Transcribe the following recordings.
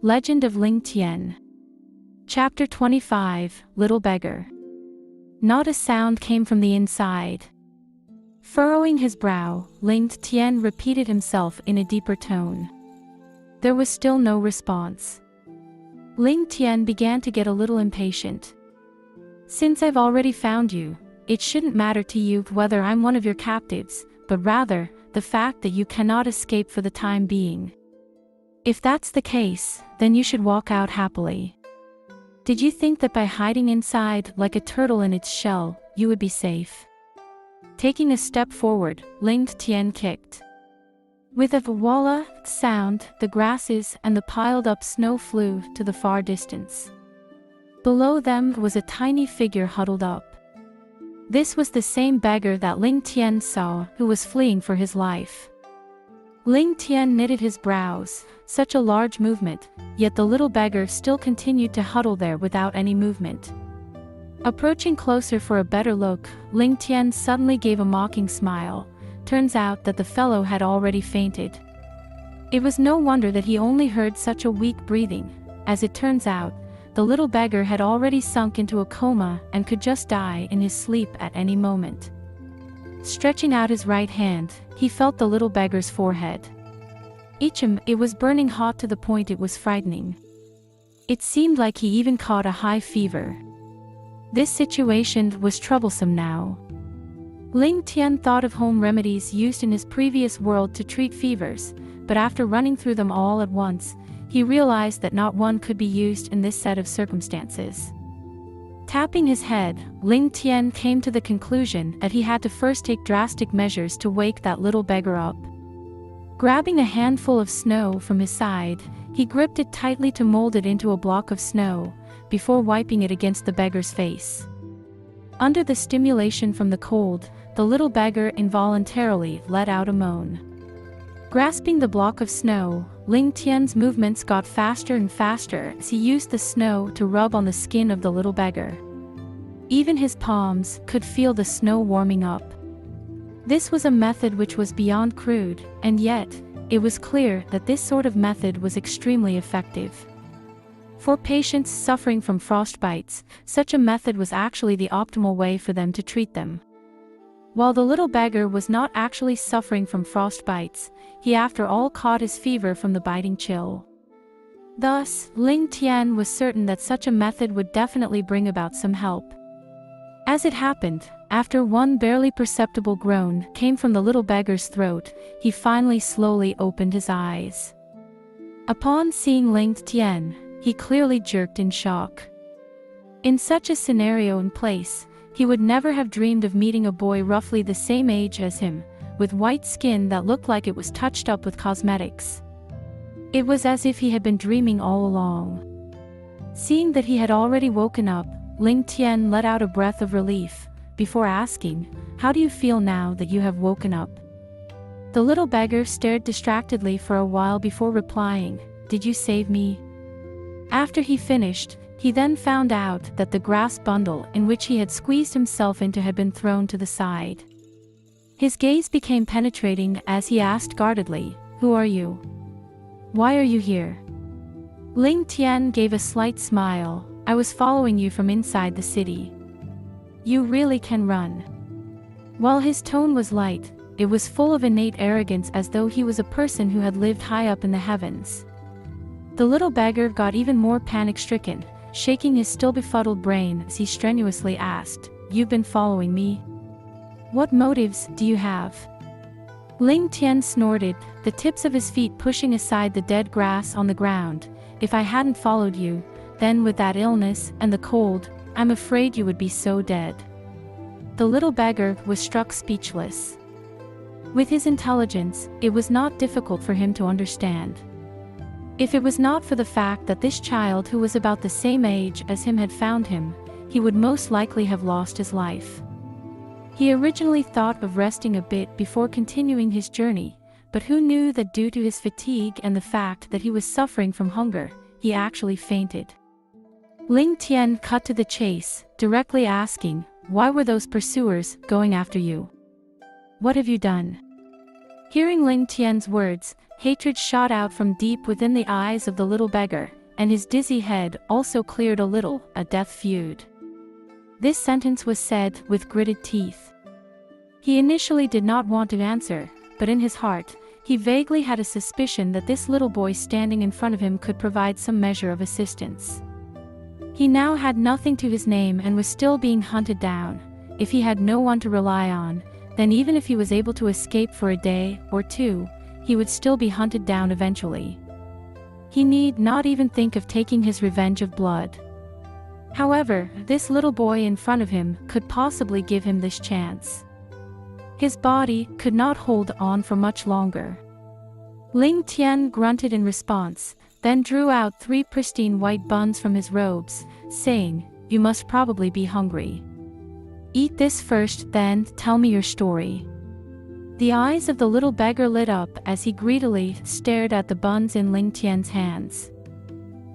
Legend of Ling Tian. Chapter 25, Little Beggar. Not a sound came from the inside. Furrowing his brow, Ling Tian repeated himself in a deeper tone. There was still no response. Ling Tian began to get a little impatient. Since I've already found you, it shouldn't matter to you whether I'm one of your captives, but rather, the fact that you cannot escape for the time being. If that's the case, then you should walk out happily. Did you think that by hiding inside like a turtle in its shell, you would be safe? Taking a step forward, Ling Tian kicked. With a walla sound, the grasses and the piled-up snow flew to the far distance. Below them was a tiny figure huddled up. This was the same beggar that Ling Tian saw, who was fleeing for his life. Ling Tian knitted his brows, such a large movement, yet the little beggar still continued to huddle there without any movement. Approaching closer for a better look, Ling Tian suddenly gave a mocking smile. Turns out that the fellow had already fainted. It was no wonder that he only heard such a weak breathing. As it turns out, the little beggar had already sunk into a coma and could just die in his sleep at any moment. Stretching out his right hand, he felt the little beggar's forehead. It was burning hot to the point it was frightening. It seemed like he even caught a high fever. This situation was troublesome now. Ling Tian thought of home remedies used in his previous world to treat fevers, but after running through them all at once, he realized that not one could be used in this set of circumstances. Tapping his head, Ling Tian came to the conclusion that he had to first take drastic measures to wake that little beggar up. Grabbing a handful of snow from his side, he gripped it tightly to mold it into a block of snow, before wiping it against the beggar's face. Under the stimulation from the cold, the little beggar involuntarily let out a moan. Grasping the block of snow, Ling Tian's movements got faster and faster as he used the snow to rub on the skin of the little beggar. Even his palms could feel the snow warming up. This was a method which was beyond crude, and yet, it was clear that this sort of method was extremely effective. For patients suffering from frostbites, such a method was actually the optimal way for them to treat them. While the little beggar was not actually suffering from frostbites, he after all caught his fever from the biting chill. Thus, Ling Tian was certain that such a method would definitely bring about some help. As it happened, after one barely perceptible groan came from the little beggar's throat, he finally slowly opened his eyes. Upon seeing Ling Tian, he clearly jerked in shock. In such a scenario in place, he would never have dreamed of meeting a boy roughly the same age as him, with white skin that looked like it was touched up with cosmetics. It was as if he had been dreaming all along. Seeing that he had already woken up, Ling Tian let out a breath of relief, before asking, "How do you feel now that you have woken up?" The little beggar stared distractedly for a while before replying, "Did you save me?" After he finished, he then found out that the grass bundle in which he had squeezed himself into had been thrown to the side. His gaze became penetrating as he asked guardedly, "Who are you? Why are you here?" Ling Tian gave a slight smile, "I was following you from inside the city. You really can run." While his tone was light, it was full of innate arrogance as though he was a person who had lived high up in the heavens. The little beggar got even more panic-stricken, shaking his still befuddled brain as he strenuously asked, "You've been following me? What motives do you have?" Ling Tian snorted, the tips of his feet pushing aside the dead grass on the ground. "If I hadn't followed you, then with that illness and the cold, I'm afraid you would be so dead." The little beggar was struck speechless. With his intelligence, it was not difficult for him to understand. If it was not for the fact that this child who was about the same age as him had found him, he would most likely have lost his life. He originally thought of resting a bit before continuing his journey, but who knew that due to his fatigue and the fact that he was suffering from hunger, he actually fainted. Ling Tian cut to the chase, directly asking, "Why were those pursuers going after you? What have you done?" Hearing Ling Tian's words, hatred shot out from deep within the eyes of the little beggar, and his dizzy head also cleared a little, a death feud. This sentence was said with gritted teeth. He initially did not want to answer, but in his heart, he vaguely had a suspicion that this little boy standing in front of him could provide some measure of assistance. He now had nothing to his name and was still being hunted down. If he had no one to rely on, then even if he was able to escape for a day or two, he would still be hunted down eventually. He need not even think of taking his revenge of blood. However, this little boy in front of him could possibly give him this chance. His body could not hold on for much longer. Ling Tian grunted in response, then drew out 3 pristine white buns from his robes, saying, "You must probably be hungry. Eat this first, then tell me your story." The eyes of the little beggar lit up as he greedily stared at the buns in Ling Tian's hands.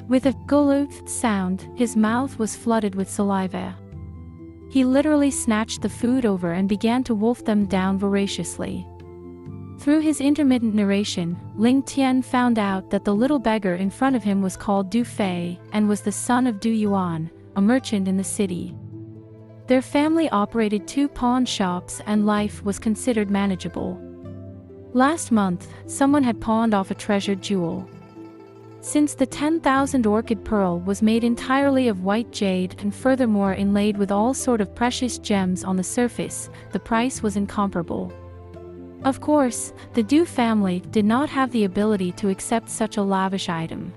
With a gulp sound, his mouth was flooded with saliva. He literally snatched the food over and began to wolf them down voraciously. Through his intermittent narration, Ling Tian found out that the little beggar in front of him was called Du Fei and was the son of Du Yuan, a merchant in the city. Their family operated 2 pawn shops and life was considered manageable. Last month, someone had pawned off a treasured jewel. Since the 10,000 orchid pearl was made entirely of white jade and furthermore inlaid with all sort of precious gems on the surface, the price was incomparable. Of course, the Du family did not have the ability to accept such a lavish item.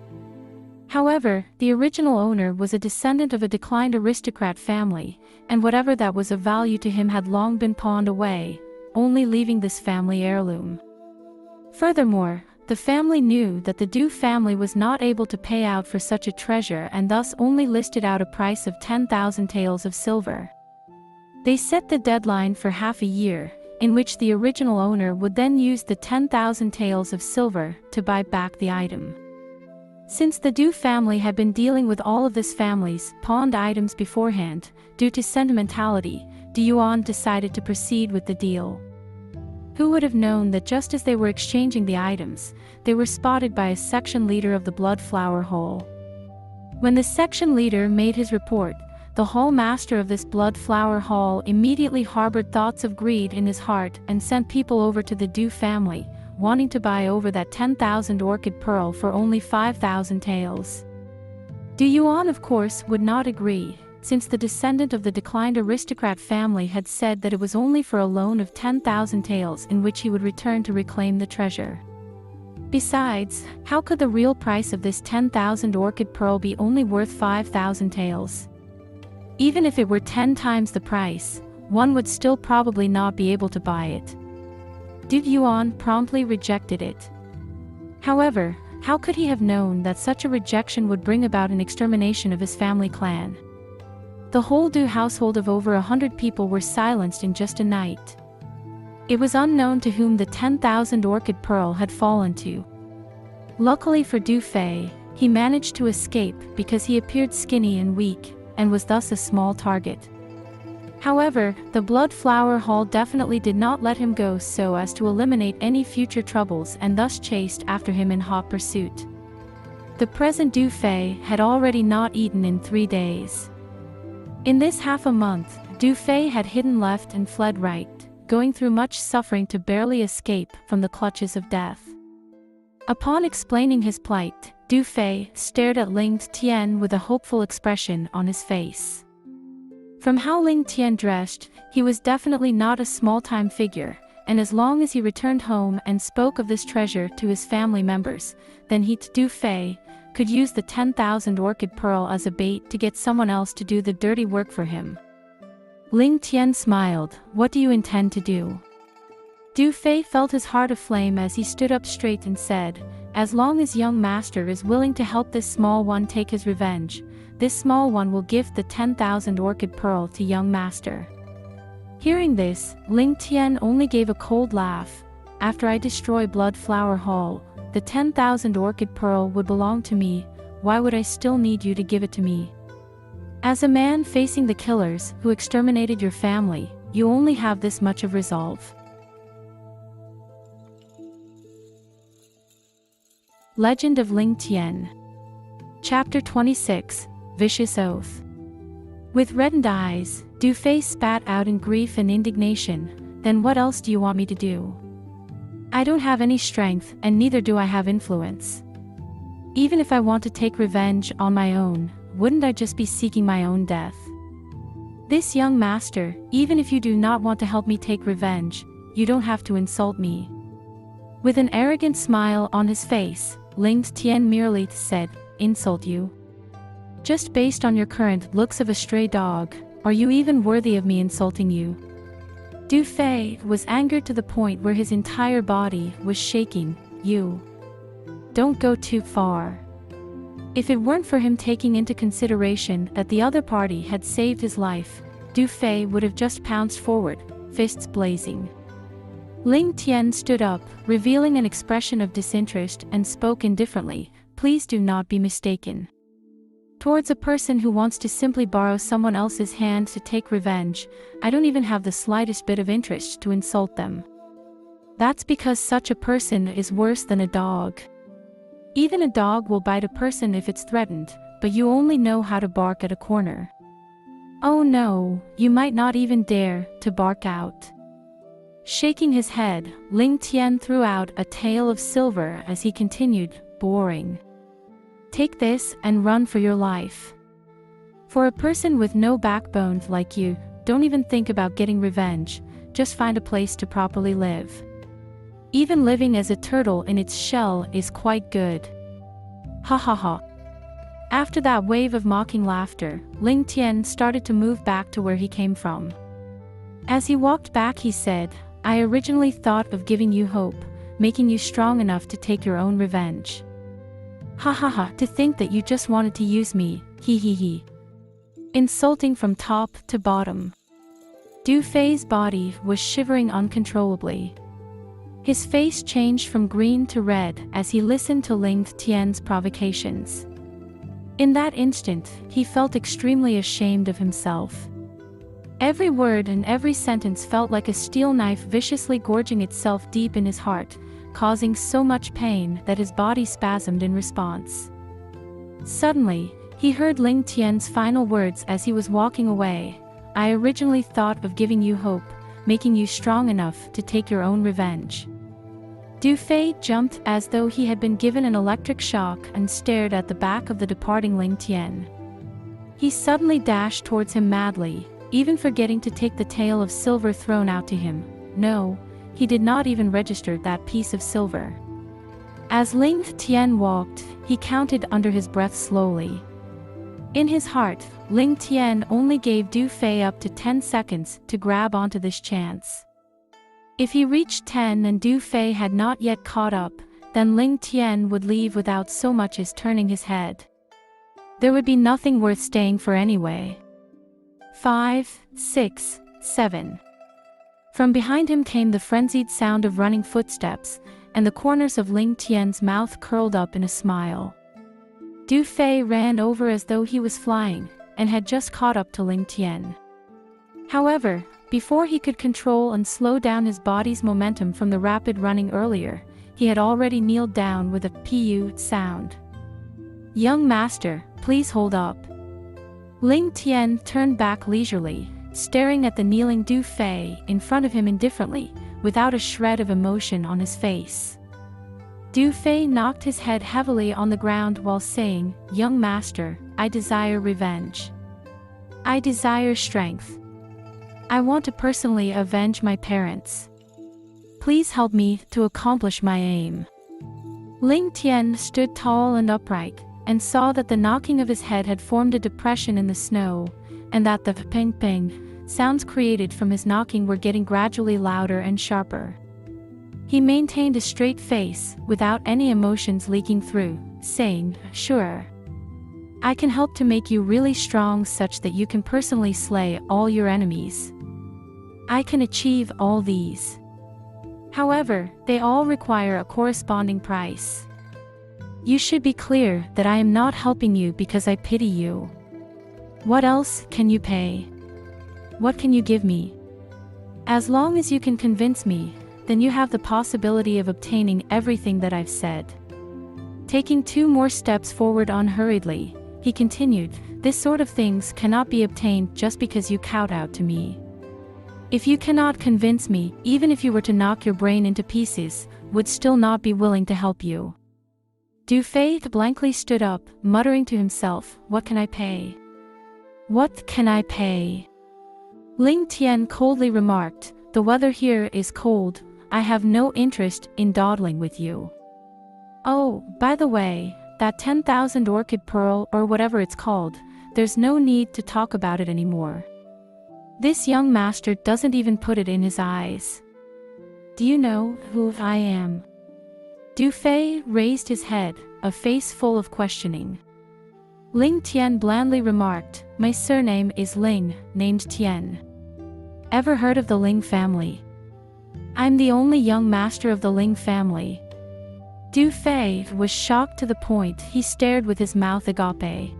However, the original owner was a descendant of a declined aristocrat family, and whatever that was of value to him had long been pawned away, only leaving this family heirloom. Furthermore, the family knew that the Du family was not able to pay out for such a treasure and thus only listed out a price of 10,000 taels of silver. They set the deadline for half a year, in which the original owner would then use the 10,000 taels of silver to buy back the item. Since the Du family had been dealing with all of this family's pawned items beforehand, due to sentimentality, Du Yuan decided to proceed with the deal. Who would have known that just as they were exchanging the items, they were spotted by a section leader of the Blood Flower Hall. When the section leader made his report, the hall master of this Blood Flower Hall immediately harbored thoughts of greed in his heart and sent people over to the Du family, wanting to buy over that 10,000 orchid pearl for only 5,000 taels. Du Yuan of course would not agree, since the descendant of the declined aristocrat family had said that it was only for a loan of 10,000 taels in which he would return to reclaim the treasure. Besides, how could the real price of this 10,000 orchid pearl be only worth 5,000 taels? Even if it were 10 times the price, one would still probably not be able to buy it. Du Yuan promptly rejected it. However, how could he have known that such a rejection would bring about an extermination of his family clan? The whole Du household of over 100 people were silenced in just a night. It was unknown to whom the 10,000 orchid pearl had fallen to. Luckily for Du Fei, he managed to escape because he appeared skinny and weak, and was thus a small target. However, the Blood Flower Hall definitely did not let him go so as to eliminate any future troubles and thus chased after him in hot pursuit. The present Du Fei had already not eaten in 3 days. In this half a month, Du Fei had hidden left and fled right, going through much suffering to barely escape from the clutches of death. Upon explaining his plight, Du Fei stared at Ling Tian with a hopeful expression on his face. From how Ling Tian dressed, he was definitely not a small-time figure, and as long as he returned home and spoke of this treasure to his family members, then he, Du Fei, could use the 10,000 orchid pearl as a bait to get someone else to do the dirty work for him. Ling Tian smiled. "What do you intend to do?" Du Fei felt his heart aflame as he stood up straight and said, "As long as young master is willing to help this small one take his revenge, this small one will give the 10,000 orchid pearl to young master." Hearing this, Ling Tian only gave a cold laugh. "After I destroy Blood Flower Hall, the 10,000 orchid pearl would belong to me. Why would I still need you to give it to me? As a man facing the killers who exterminated your family, you only have this much of resolve." Legend of Ling Tian. Chapter 26, Vicious Oath. With reddened eyes, Du Fei spat out in grief and indignation, "Then what else do you want me to do? I don't have any strength, and neither do I have influence. Even if I want to take revenge on my own, wouldn't I just be seeking my own death? This young master, even if you do not want to help me take revenge, you don't have to insult me." With an arrogant smile on his face, Ling Tian merely said, "Insult you? Just based on your current looks of a stray dog, are you even worthy of me insulting you?" Du Fei was angered to the point where his entire body was shaking. "You don't go too far." If it weren't for him taking into consideration that the other party had saved his life, Du Fei would have just pounced forward, fists blazing. Ling Tian stood up, revealing an expression of disinterest, and spoke indifferently, "Please do not be mistaken. Towards a person who wants to simply borrow someone else's hand to take revenge, I don't even have the slightest bit of interest to insult them. That's because such a person is worse than a dog. Even a dog will bite a person if it's threatened, but you only know how to bark at a corner. Oh no, you might not even dare to bark out." Shaking his head, Ling Tian threw out a tail of silver as he continued, boring. "Take this and run for your life. For a person with no backbone like you, don't even think about getting revenge, just find a place to properly live. Even living as a turtle in its shell is quite good." Ha ha ha. After that wave of mocking laughter, Ling Tian started to move back to where he came from. As he walked back he said, "I originally thought of giving you hope, making you strong enough to take your own revenge. Ha ha ha, to think that you just wanted to use me, he he he." Insulting from top to bottom. Du Fei's body was shivering uncontrollably. His face changed from green to red as he listened to Ling Tian's provocations. In that instant, he felt extremely ashamed of himself. Every word and every sentence felt like a steel knife viciously gorging itself deep in his heart, causing so much pain that his body spasmed in response. Suddenly, he heard Ling Tian's final words as he was walking away, "I originally thought of giving you hope, making you strong enough to take your own revenge." Du Fei jumped as though he had been given an electric shock and stared at the back of the departing Ling Tian. He suddenly dashed towards him madly, even forgetting to take the tail of silver thrown out to him. No, he did not even register that piece of silver. As Ling Tian walked, he counted under his breath slowly. In his heart, Ling Tian only gave Du Fei up to 10 seconds to grab onto this chance. If he reached 10 and Du Fei had not yet caught up, then Ling Tian would leave without so much as turning his head. There would be nothing worth staying for anyway. 5, 6, 7. From behind him came the frenzied sound of running footsteps, and the corners of Ling Tian's mouth curled up in a smile. Du Fei ran over as though he was flying, and had just caught up to Ling Tian. However, before he could control and slow down his body's momentum from the rapid running earlier, he had already kneeled down with a "pu" sound. "Young master, please hold up." Ling Tian turned back leisurely, staring at the kneeling Du Fei in front of him indifferently, without a shred of emotion on his face. Du Fei knocked his head heavily on the ground while saying, "Young master, I desire revenge. I desire strength. I want to personally avenge my parents. Please help me to accomplish my aim." Ling Tian stood tall and upright, and saw that the knocking of his head had formed a depression in the snow, and that the ping-ping sounds created from his knocking were getting gradually louder and sharper. He maintained a straight face, without any emotions leaking through, saying, "Sure. I can help to make you really strong such that you can personally slay all your enemies. I can achieve all these. However, they all require a corresponding price. You should be clear that I am not helping you because I pity you. What else can you pay? What can you give me? As long as you can convince me, then you have the possibility of obtaining everything that I've said." Taking 2 more steps forward unhurriedly, he continued, "This sort of things cannot be obtained just because you kowtow to me. If you cannot convince me, even if you were to knock your brain into pieces, would still not be willing to help you." Du Fei blankly stood up, muttering to himself, "What can I pay? What can I pay?" Ling Tian coldly remarked, "The weather here is cold. I have no interest in dawdling with you. Oh, by the way, that 10,000 orchid pearl or whatever it's called, there's no need to talk about it anymore. This young master doesn't even put it in his eyes. Do you know who I am?" Du Fei raised his head, a face full of questioning. Ling Tian blandly remarked, "My surname is Ling, named Tian. Ever heard of the Ling family? I'm the only young master of the Ling family." Du Fei was shocked to the point he stared with his mouth agape.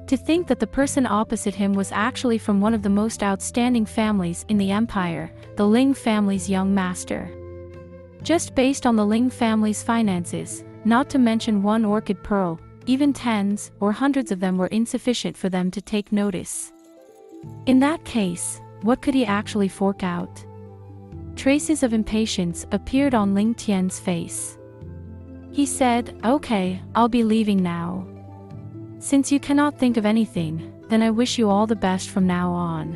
To think that the person opposite him was actually from one of the most outstanding families in the empire, the Ling family's young master. Just based on the Ling family's finances, not to mention 1 orchid pearl, even tens or hundreds of them were insufficient for them to take notice. In that case, what could he actually fork out? Traces of impatience appeared on Ling Tian's face. He said, "Okay, I'll be leaving now. Since you cannot think of anything, then I wish you all the best from now on."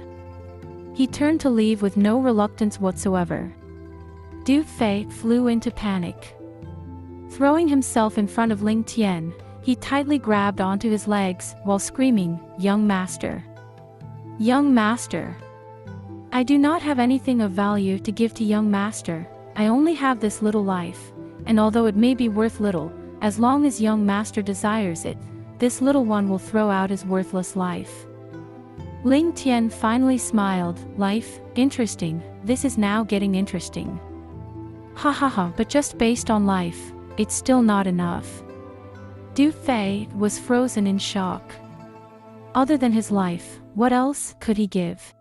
He turned to leave with no reluctance whatsoever. Du Fei flew into panic. Throwing himself in front of Ling Tian, he tightly grabbed onto his legs while screaming, "Young master! Young master! I do not have anything of value to give to young master. I only have this little life, and although it may be worth little, as long as young master desires it, this little one will throw out his worthless life." Ling Tian finally smiled, "Life? Interesting, this is now getting interesting. Ha ha ha, but just based on life, it's still not enough." Du Fei was frozen in shock. Other than his life, what else could he give?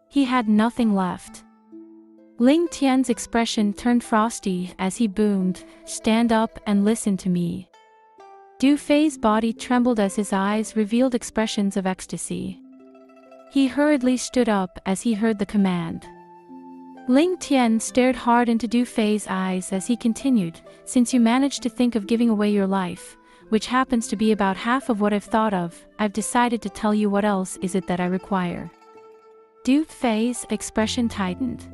He had nothing left. Ling Tian's expression turned frosty as he boomed, "Stand up and listen to me." Du Fei's body trembled as his eyes revealed expressions of ecstasy. He hurriedly stood up as he heard the command. Ling Tian stared hard into Du Fei's eyes as he continued, "Since you managed to think of giving away your life, which happens to be about half of what I've thought of, I've decided to tell you what else is it that I require." Du Fei's expression tightened.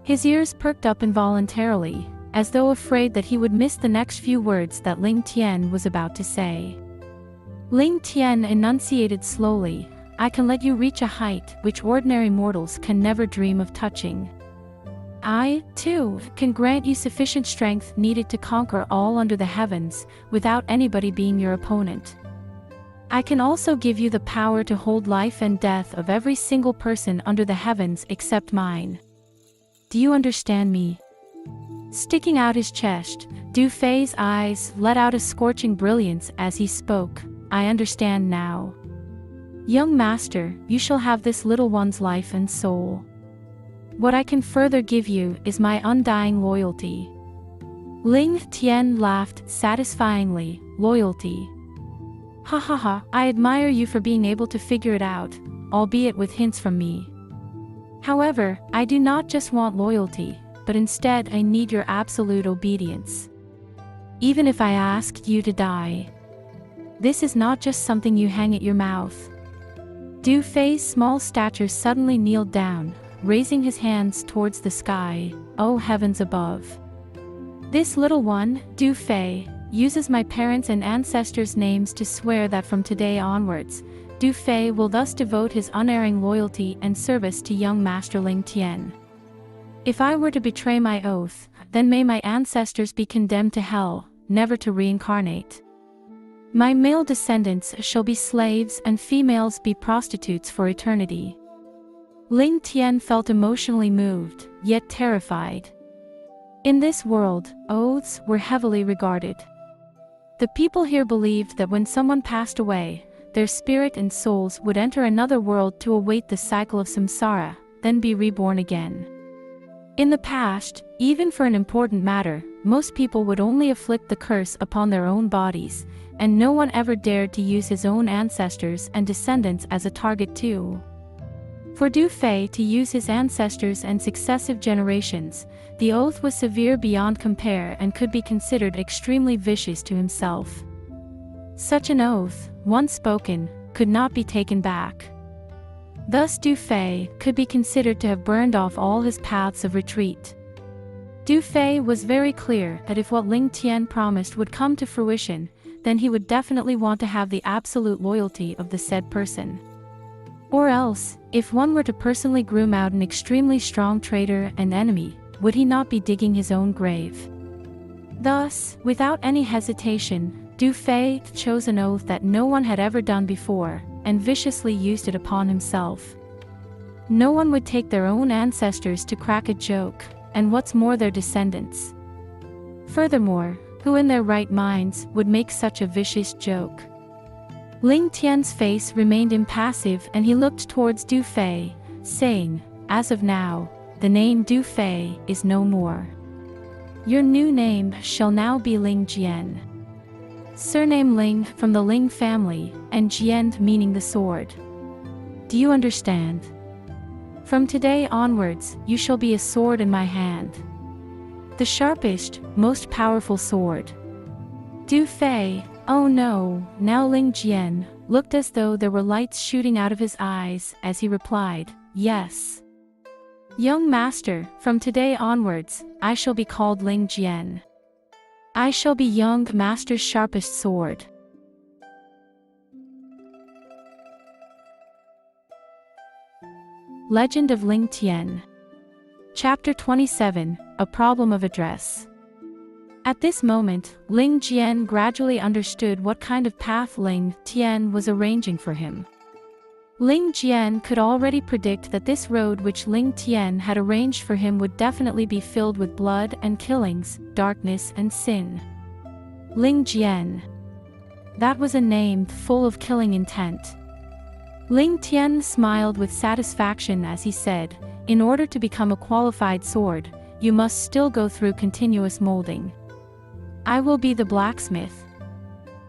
His ears perked up involuntarily, as though afraid that he would miss the next few words that Ling Tian was about to say. Ling Tian enunciated slowly, "I can let you reach a height which ordinary mortals can never dream of touching. I, too, can grant you sufficient strength needed to conquer all under the heavens, without anybody being your opponent. I can also give you the power to hold life and death of every single person under the heavens except mine. Do you understand me?" Sticking out his chest, Du Fei's eyes let out a scorching brilliance as he spoke, "I understand now. Young master, you shall have this little one's life and soul. What I can further give you is my undying loyalty." Ling Tian laughed satisfyingly, "Loyalty? Ha ha ha, I admire you for being able to figure it out, albeit with hints from me. However, I do not just want loyalty, but instead I need your absolute obedience. Even if I asked you to die. This is not just something you hang at your mouth." Du Fei's small stature suddenly kneeled down, raising his hands towards the sky, "Oh heavens above. This little one, Du Fei, uses my parents' and ancestors' names to swear that from today onwards, Du Fei will thus devote his unerring loyalty and service to young Master Ling Tian. If I were to betray my oath, then may my ancestors be condemned to hell, never to reincarnate. My male descendants shall be slaves and females be prostitutes for eternity." Ling Tian felt emotionally moved, yet terrified. In this world, oaths were heavily regarded. The people here believed that when someone passed away, their spirit and souls would enter another world to await the cycle of samsara, then be reborn again. In the past, even for an important matter, most people would only afflict the curse upon their own bodies, and no one ever dared to use his own ancestors and descendants as a target too. For Du Fei to use his ancestors and successive generations, the oath was severe beyond compare and could be considered extremely vicious to himself. Such an oath, once spoken, could not be taken back. Thus Du Fei could be considered to have burned off all his paths of retreat. Du Fei was very clear that if what Ling Tian promised would come to fruition, then he would definitely want to have the absolute loyalty of the said person. Or else, if one were to personally groom out an extremely strong traitor and enemy, would he not be digging his own grave? Thus, without any hesitation, Du Fei chose an oath that no one had ever done before, and viciously used it upon himself. No one would take their own ancestors to crack a joke, and what's more their descendants. Furthermore, who in their right minds would make such a vicious joke? Ling Tian's face remained impassive and he looked towards Du Fei, saying, "As of now, the name Du Fei is no more. Your new name shall now be Ling Jian. Surname Ling from the Ling family, and Jian meaning the sword. Do you understand? From today onwards, you shall be a sword in my hand. The sharpest, most powerful sword." Du Fei, oh no, now Ling Jian, looked as though there were lights shooting out of his eyes as he replied, "Yes. Young master, from today onwards, I shall be called Ling Jian. I shall be young master's sharpest sword." Legend of Ling Tian. Chapter 27, A Problem of Address. At this moment, Ling Jian gradually understood what kind of path Ling Tian was arranging for him. Ling Jian could already predict that this road which Ling Tian had arranged for him would definitely be filled with blood and killings, darkness and sin. Ling Jian. That was a name full of killing intent. Ling Tian smiled with satisfaction as he said, "In order to become a qualified sword, you must still go through continuous molding. I will be the blacksmith.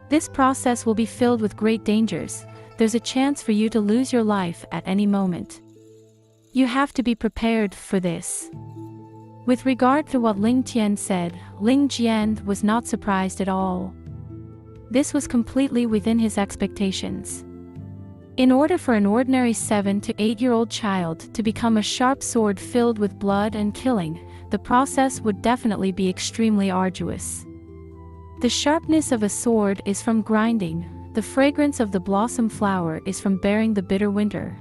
This process will be filled with great dangers. There's a chance for you to lose your life at any moment. You have to be prepared for this." With regard to what Ling Tian said, Ling Jian was not surprised at all. This was completely within his expectations. In order for an ordinary 7 to 8-year-old child to become a sharp sword filled with blood and killing, the process would definitely be extremely arduous. The sharpness of a sword is from grinding, the fragrance of the blossom flower is from bearing the bitter winter.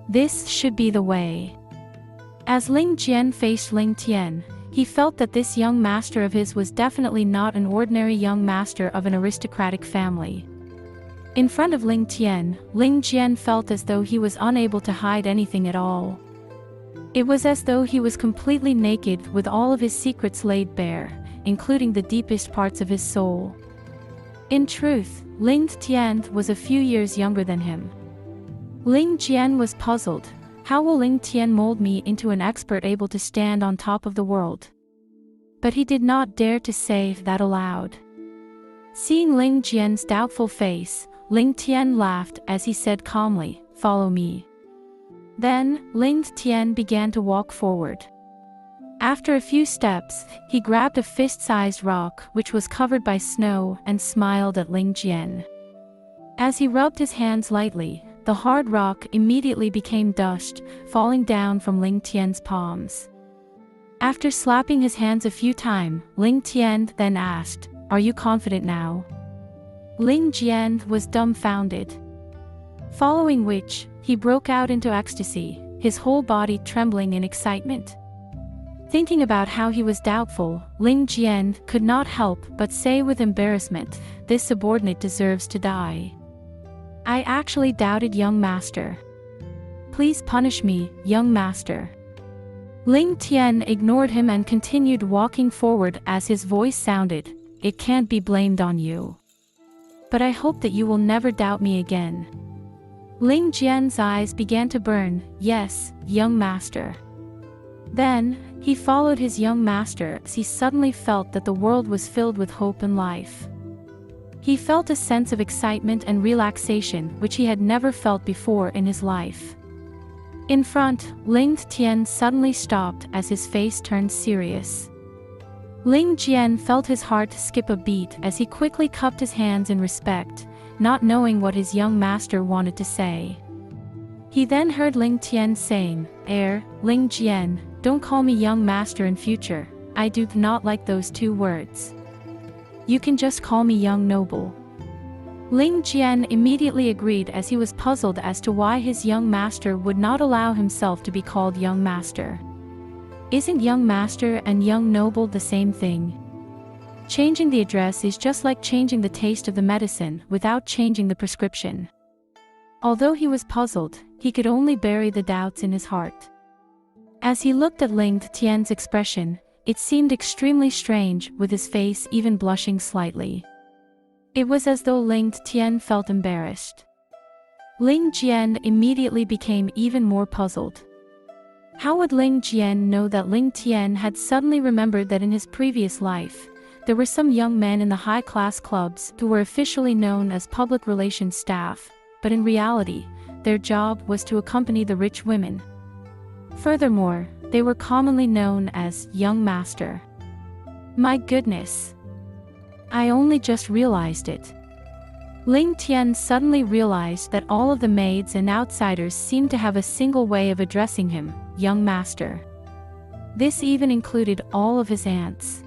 This should be the way. As Ling Jian faced Ling Tian, he felt that this young master of his was definitely not an ordinary young master of an aristocratic family. In front of Ling Tian, Ling Jian felt as though he was unable to hide anything at all. It was as though he was completely naked with all of his secrets laid bare, including the deepest parts of his soul. In truth, Ling Tian was a few years younger than him. Ling Jian was puzzled. How will Ling Tian mold me into an expert able to stand on top of the world? But he did not dare to say that aloud. Seeing Ling Jian's doubtful face, Ling Tian laughed as he said calmly, "Follow me." Then, Ling Tian began to walk forward. After a few steps, he grabbed a fist-sized rock which was covered by snow and smiled at Ling Jian. As he rubbed his hands lightly, the hard rock immediately became dust, falling down from Ling Tian's palms. After slapping his hands a few times, Ling Tian then asked, "Are you confident now?" Ling Jian was dumbfounded. Following which, he broke out into ecstasy, his whole body trembling in excitement. Thinking about how he was doubtful, Ling Jian could not help but say with embarrassment, "This subordinate deserves to die. I actually doubted young master. Please punish me, young master." Ling Tian ignored him and continued walking forward as his voice sounded, "It can't be blamed on you. But I hope that you will never doubt me again." Ling Jian's eyes began to burn. "Yes, young master." Then, He followed his young master as he suddenly felt that the world was filled with hope and life. He felt a sense of excitement and relaxation which he had never felt before in his life. In front, Ling Tian suddenly stopped as his face turned serious. Ling Tian felt his heart skip a beat as he quickly cupped his hands in respect, not knowing what his young master wanted to say. He then heard Ling Tian saying, Ling Tian, don't call me young master in future, I do not like those two words. You can just call me young noble. Ling Tian immediately agreed as he was puzzled as to why his young master would not allow himself to be called young master. Isn't young master and young noble the same thing? Changing the address is just like changing the taste of the medicine without changing the prescription. Although he was puzzled, he could only bury the doubts in his heart. As he looked at Ling Tian's expression, it seemed extremely strange, with his face even blushing slightly. It was as though Ling Tian felt embarrassed. Ling Tian immediately became even more puzzled. How would Ling Tian know that Ling Tian had suddenly remembered that in his previous life, there were some young men in the high-class clubs who were officially known as public relations staff, but in reality, their job was to accompany the rich women. Furthermore, they were commonly known as young master. My goodness! I only just realized it. Ling Tian suddenly realized that all of the maids and outsiders seemed to have a single way of addressing him, young master. This even included all of his aunts.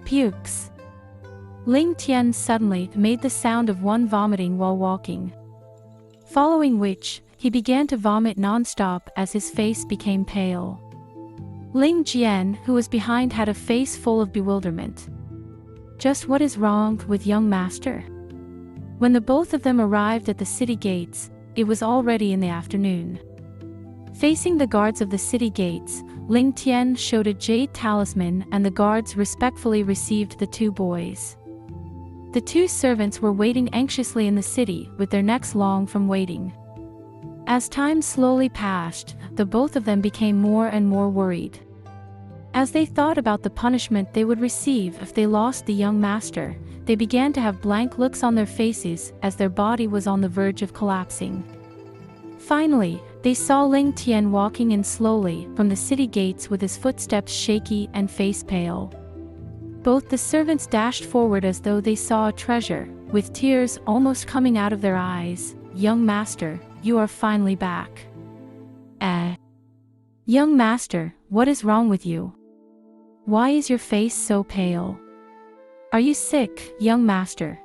Pukes. Ling Tian suddenly made the sound of one vomiting while walking. Following which, he began to vomit non-stop as his face became pale. Ling Tian, who was behind, had a face full of bewilderment. Just what is wrong with young master? When the both of them arrived at the city gates, it was already in the afternoon. Facing the guards of the city gates, Ling Tian showed a jade talisman and the guards respectfully received the two boys. The two servants were waiting anxiously in the city with their necks long from waiting. As time slowly passed, the both of them became more and more worried. As they thought about the punishment they would receive if they lost the young master, they began to have blank looks on their faces as their body was on the verge of collapsing. Finally, they saw Ling Tian walking in slowly from the city gates with his footsteps shaky and face pale. Both the servants dashed forward as though they saw a treasure, with tears almost coming out of their eyes. Young master, you are finally back. Young master, what is wrong with you? Why is your face so pale? Are you sick, young master?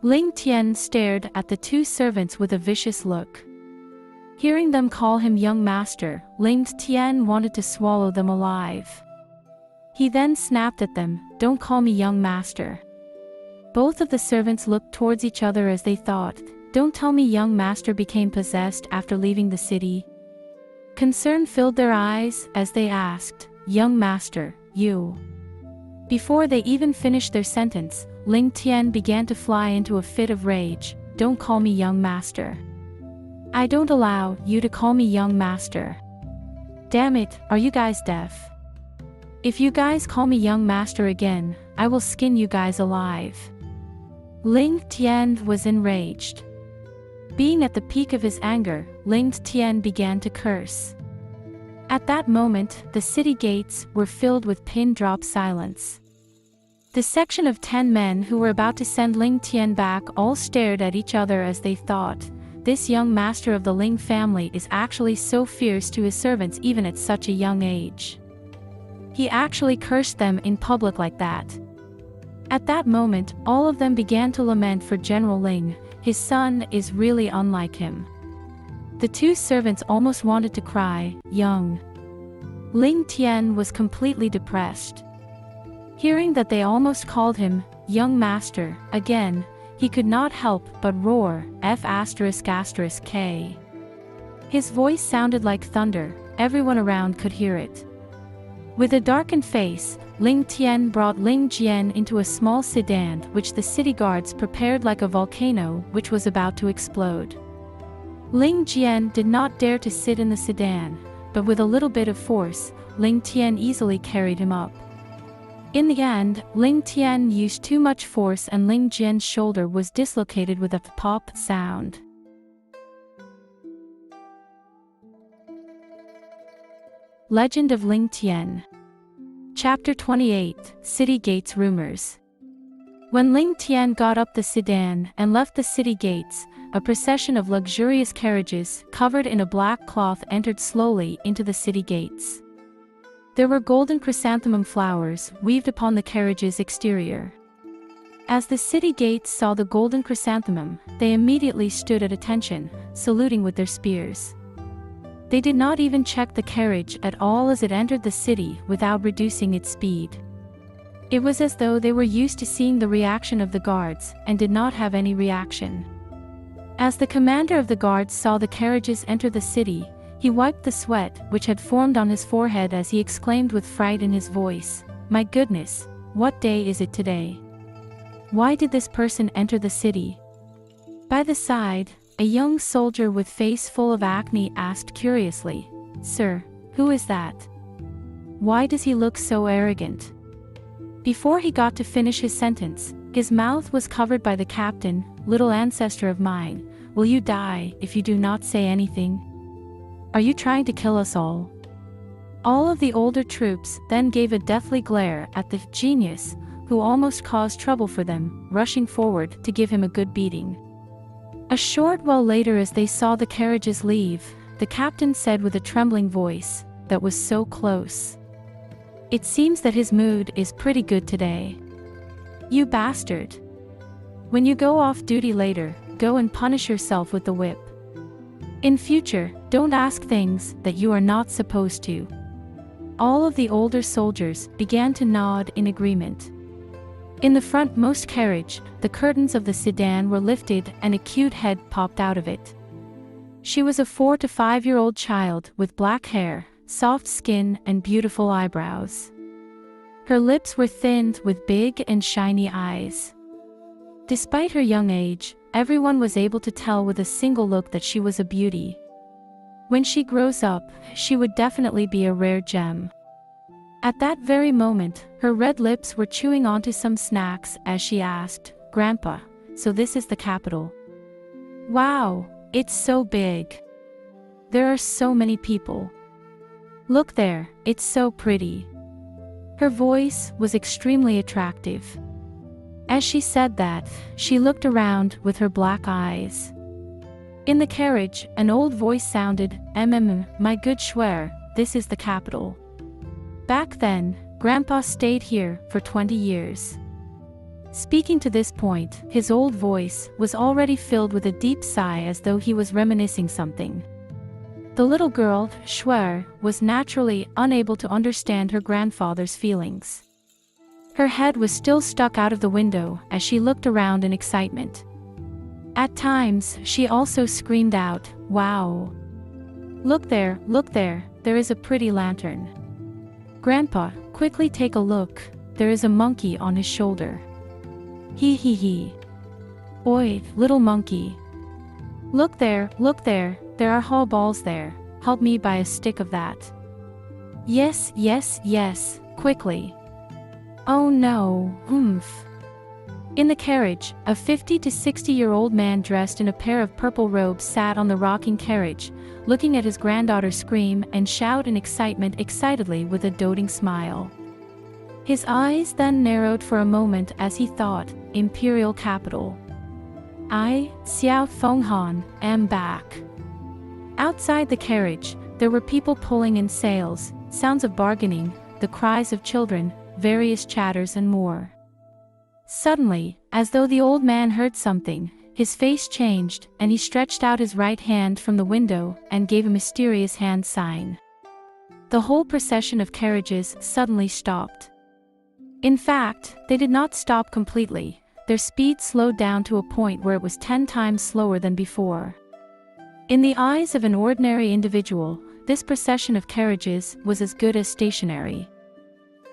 Ling Tian stared at the two servants with a vicious look. Hearing them call him young master, Ling Tian wanted to swallow them alive. He then snapped at them, don't call me young master. Both of the servants looked towards each other as they thought, don't tell me young master became possessed after leaving the city. Concern filled their eyes as they asked, young master, you. Before they even finished their sentence, Ling Tian began to fly into a fit of rage, don't call me young master. I don't allow you to call me young master. Damn it, are you guys deaf? If you guys call me young master again, I will skin you guys alive. Ling Tian was enraged. Being at the peak of his anger, Ling Tian began to curse. At that moment, the city gates were filled with pin-drop silence. The section of 10 men who were about to send Ling Tian back all stared at each other as they thought, this young master of the Ling family is actually so fierce to his servants even at such a young age. He actually cursed them in public like that. At that moment, all of them began to lament for General Ling. His son is really unlike him. The two servants almost wanted to cry, young. Ling Tian was completely depressed. Hearing that they almost called him, young master, again, he could not help but roar, F***K. His voice sounded like thunder, everyone around could hear it. With a darkened face, Ling Tian brought Ling Jian into a small sedan which the city guards prepared like a volcano which was about to explode. Ling Jian did not dare to sit in the sedan, but with a little bit of force, Ling Tian easily carried him up. In the end, Ling Tian used too much force and Ling Jian's shoulder was dislocated with a pop sound. Legend of Ling Tian. Chapter 28, City Gates Rumors. When Ling Tian got up the sedan and left the city gates, a procession of luxurious carriages covered in a black cloth entered slowly into the city gates. There were golden chrysanthemum flowers weaved upon the carriage's exterior. As the city gates saw the golden chrysanthemum, they immediately stood at attention, saluting with their spears. They did not even check the carriage at all as it entered the city without reducing its speed. It was as though they were used to seeing the reaction of the guards and did not have any reaction. As the commander of the guards saw the carriages enter the city, he wiped the sweat which had formed on his forehead as he exclaimed with fright in his voice, "My goodness, what day is it today? Why did this person enter the city?" By the side, a young soldier with face full of acne asked curiously, "Sir, who is that? Why does he look so arrogant?" Before he got to finish his sentence, his mouth was covered by the captain. "Little ancestor of mine, will you die if you do not say anything? Are you trying to kill us all?" All of the older troops then gave a deathly glare at the genius, who almost caused trouble for them, rushing forward to give him a good beating. A short while later, as they saw the carriages leave, the captain said with a trembling voice, that was so close, "It seems that his mood is pretty good today. You bastard. When you go off duty later, go and punish yourself with the whip. In future, don't ask things that you are not supposed to." All of the older soldiers began to nod in agreement. In the frontmost carriage, the curtains of the sedan were lifted and a cute head popped out of it. She was a 4 to 5-year-old child with black hair, soft skin and beautiful eyebrows. Her lips were thinned with big and shiny eyes. Despite her young age, everyone was able to tell with a single look that she was a beauty. When she grows up, she would definitely be a rare gem. At that very moment, her red lips were chewing onto some snacks as she asked, "Grandpa, so this is the capital? Wow, it's so big. There are so many people. Look there, it's so pretty." Her voice was extremely attractive. As she said that, she looked around with her black eyes. In the carriage, an old voice sounded, My good Schwer, this is the capital. Back then, Grandpa stayed here for 20 years. Speaking to this point, his old voice was already filled with a deep sigh as though he was reminiscing something. The little girl, Schwer, was naturally unable to understand her grandfather's feelings. Her head was still stuck out of the window as she looked around in excitement. At times, she also screamed out, "Wow! Look there, there is a pretty lantern. Grandpa, quickly take a look, there is a monkey on his shoulder. He. Oi, little monkey. Look there, there are whole balls there, help me buy a stick of that. Yes, quickly. Oh no, oomph." In the carriage, a 50 to 60-year-old man dressed in a pair of purple robes sat on the rocking carriage, looking at his granddaughter scream and shout in excitement excitedly with a doting smile. His eyes then narrowed for a moment as he thought, "Imperial capital. I, Xiao Fong Han, am back." Outside the carriage, there were people pulling in sails, sounds of bargaining, the cries of children, various chatters and more. Suddenly, as though the old man heard something, his face changed and he stretched out his right hand from the window and gave a mysterious hand sign. The whole procession of carriages suddenly stopped. In fact, they did not stop completely. Their speed slowed down to a point where it was 10 times slower than before. In the eyes of an ordinary individual, this procession of carriages was as good as stationary.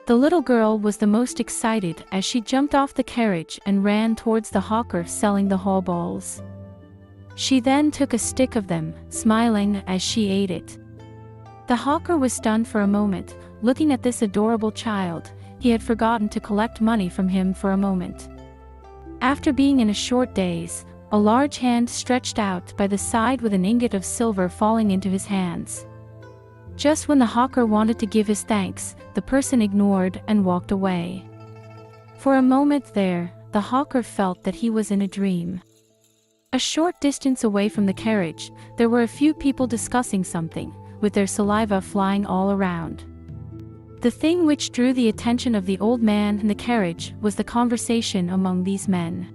The little girl was the most excited as she jumped off the carriage and ran towards the hawker selling the hall balls. She then took a stick of them, smiling as she ate it. The hawker was stunned for a moment, looking at this adorable child. He had forgotten to collect money from him for a moment. After being in a short daze, a large hand stretched out by the side with an ingot of silver falling into his hands. Just when the hawker wanted to give his thanks, the person ignored and walked away. For a moment there, the hawker felt that he was in a dream. A short distance away from the carriage, there were a few people discussing something, with their saliva flying all around. The thing which drew the attention of the old man in the carriage was the conversation among these men.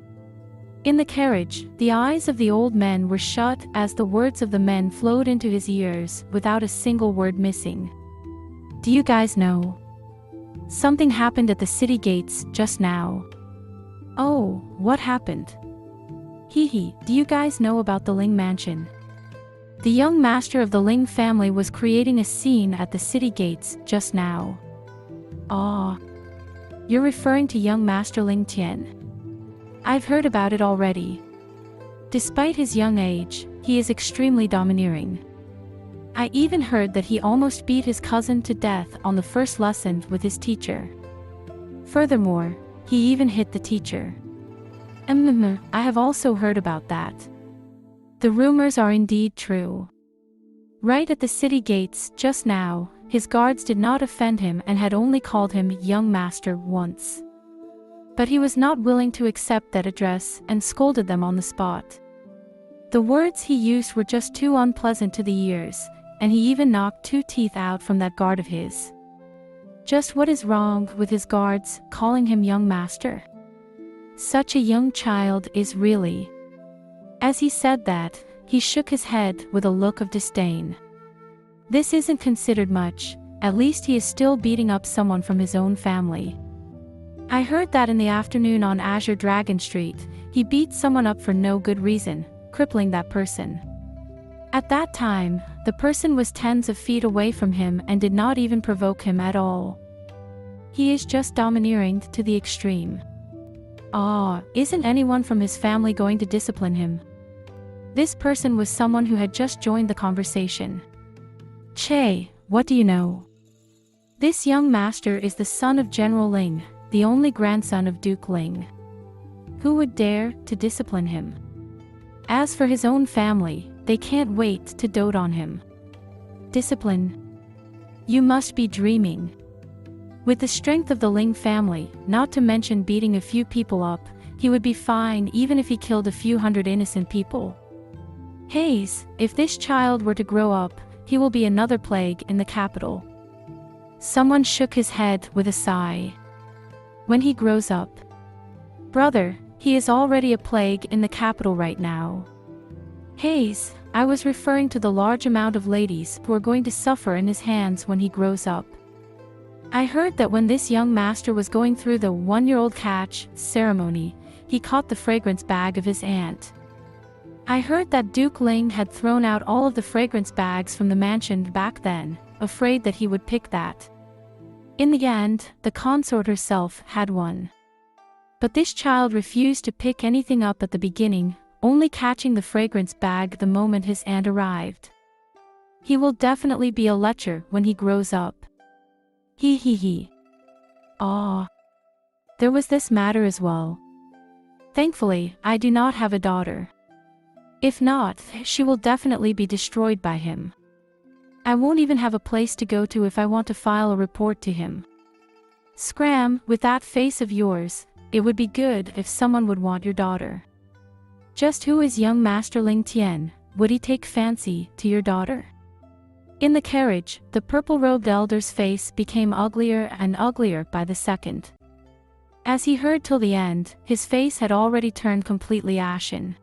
In the carriage, the eyes of the old men were shut as the words of the men flowed into his ears without a single word missing. "Do you guys know? Something happened at the city gates just now." "Oh, what happened?" "Hee, do you guys know about the Ling mansion? The young master of the Ling family was creating a scene at the city gates just now." "Ah, you're referring to young master Ling Tian. I've heard about it already. Despite his young age, he is extremely domineering. I even heard that he almost beat his cousin to death on the first lesson with his teacher. Furthermore, he even hit the teacher." I have also heard about that. The rumors are indeed true. Right at the city gates just now, his guards did not offend him and had only called him young master once. But he was not willing to accept that address and scolded them on the spot. The words he used were just too unpleasant to the ears, and he even knocked 2 teeth out from that guard of his. Just what is wrong with his guards calling him young master? Such a young child is really. As he said that, he shook his head with a look of disdain. This isn't considered much, at least he is still beating up someone from his own family. I heard that in the afternoon on Azure Dragon Street, he beat someone up for no good reason, crippling that person. At that time, the person was tens of feet away from him and did not even provoke him at all. He is just domineering to the extreme. Isn't anyone from his family going to discipline him? This person was someone who had just joined the conversation. "Che, what do you know? This young master is the son of General Ling, the only grandson of Duke Ling. Who would dare to discipline him? As for his own family, they can't wait to dote on him. Discipline? You must be dreaming. With the strength of the Ling family, not to mention beating a few people up, he would be fine even if he killed a few hundred innocent people. Hayes, if this child were to grow up, he will be another plague in the capital." Someone shook his head with a sigh. "When he grows up? Brother, he is already a plague in the capital right now." "Hayes, I was referring to the large amount of ladies who are going to suffer in his hands when he grows up. I heard that when this young master was going through the 1-year-old catch ceremony, he caught the fragrance bag of his aunt. I heard that Duke Ling had thrown out all of the fragrance bags from the mansion back then, afraid that he would pick that. In the end, the consort herself had one. But this child refused to pick anything up at the beginning, only catching the fragrance bag the moment his aunt arrived. He will definitely be a lecher when he grows up. He. There was this matter as well. Thankfully, I do not have a daughter. If not, she will definitely be destroyed by him. I won't even have a place to go to if I want to file a report to him. Scram, with that face of yours, it would be good if someone would want your daughter. Just who is young Master Ling Tian? Would he take fancy to your daughter?" In the carriage, the purple-robed elder's face became uglier and uglier by the second. As he heard till the end, his face had already turned completely ashen.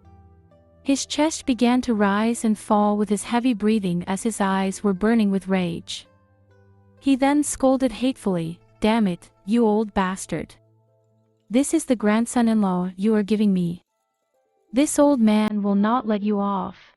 His chest began to rise and fall with his heavy breathing as his eyes were burning with rage. He then scolded hatefully, "Damn it, you old bastard. This is the grandson-in-law you are giving me. This old man will not let you off."